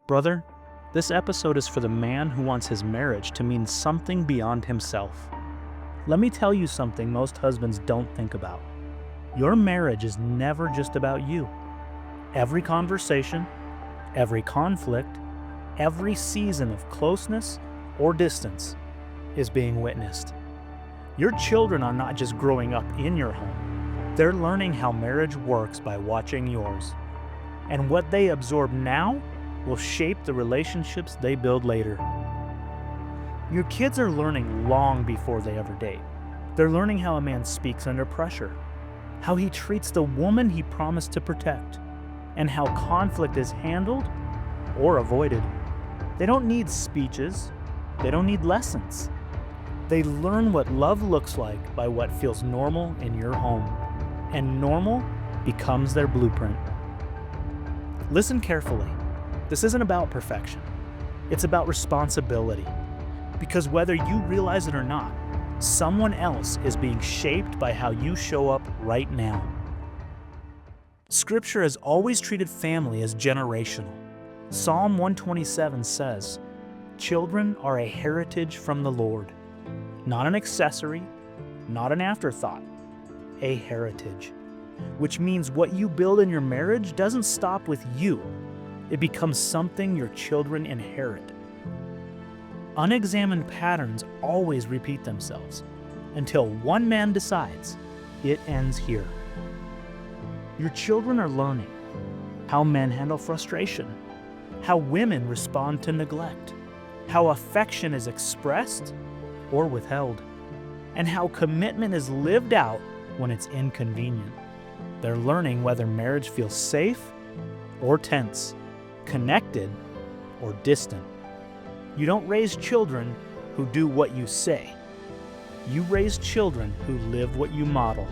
Brother, this episode is for the man who wants his marriage to mean something beyond himself. Let me tell you something most husbands don't think about. Your marriage is never just about you. Every conversation, every conflict, every season of closeness or distance is being witnessed. Your children are not just growing up in your home. They're learning how marriage works by watching yours. And what they absorb now will shape the relationships they build later. Your kids are learning long before they ever date. They're learning how a man speaks under pressure, how he treats the woman he promised to protect, and how conflict is handled or avoided. They don't need speeches. They don't need lessons. They learn what love looks like by what feels normal in your home, and normal becomes their blueprint. Listen carefully. This isn't about perfection. It's about responsibility. Because whether you realize it or not, someone else is being shaped by how you show up right now. Scripture has always treated family as generational. Psalm 127 says, "Children are a heritage from the Lord." Not an accessory, not an afterthought, a heritage. Which means what you build in your marriage doesn't stop with you. It becomes something your children inherit. Unexamined patterns always repeat themselves until one man decides it ends here. Your children are learning how men handle frustration, how women respond to neglect, how affection is expressed or withheld, and how commitment is lived out when it's inconvenient. They're learning whether marriage feels safe or tense, connected or distant. You don't raise children who do what you say. You raise children who live what you model.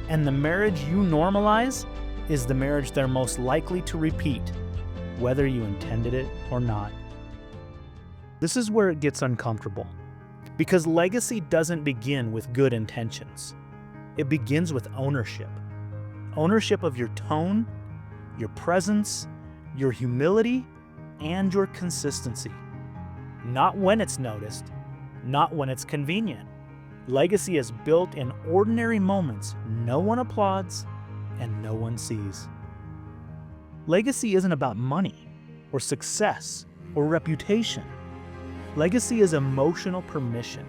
And the marriage you normalize is the marriage they're most likely to repeat, whether you intended it or not. This is where it gets uncomfortable, because legacy doesn't begin with good intentions. It begins with ownership. Ownership of your tone, your presence, your humility, and your consistency. Not when it's noticed, not when it's convenient. Legacy is built in ordinary moments no one applauds and no one sees. Legacy isn't about money or success or reputation. Legacy is emotional permission.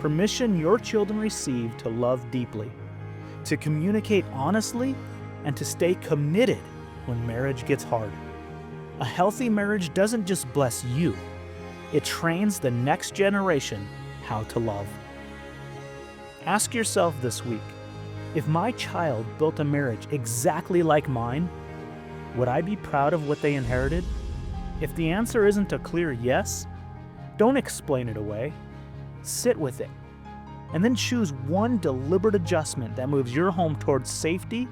Permission your children receive to love deeply, to communicate honestly, and to stay committed when marriage gets hard. A healthy marriage doesn't just bless you, it trains the next generation how to love. Ask yourself this week, if my child built a marriage exactly like mine, would I be proud of what they inherited? If the answer isn't a clear yes, don't explain it away. Sit with it, and then choose one deliberate adjustment that moves your home towards safety,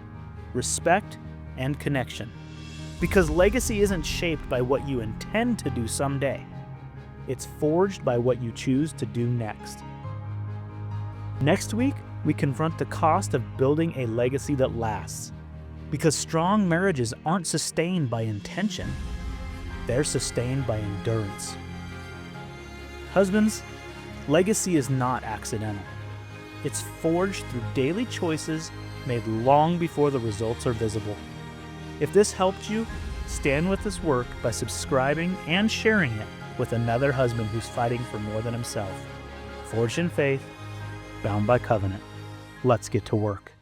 respect, and connection. Because legacy isn't shaped by what you intend to do someday. It's forged by what you choose to do next. Next week, we confront the cost of building a legacy that lasts. Because strong marriages aren't sustained by intention, they're sustained by endurance. Husbands, legacy is not accidental. It's forged through daily choices made long before the results are visible. If this helped you, stand with this work by subscribing and sharing it with another husband who's fighting for more than himself. Forged in faith, bound by covenant. Let's get to work.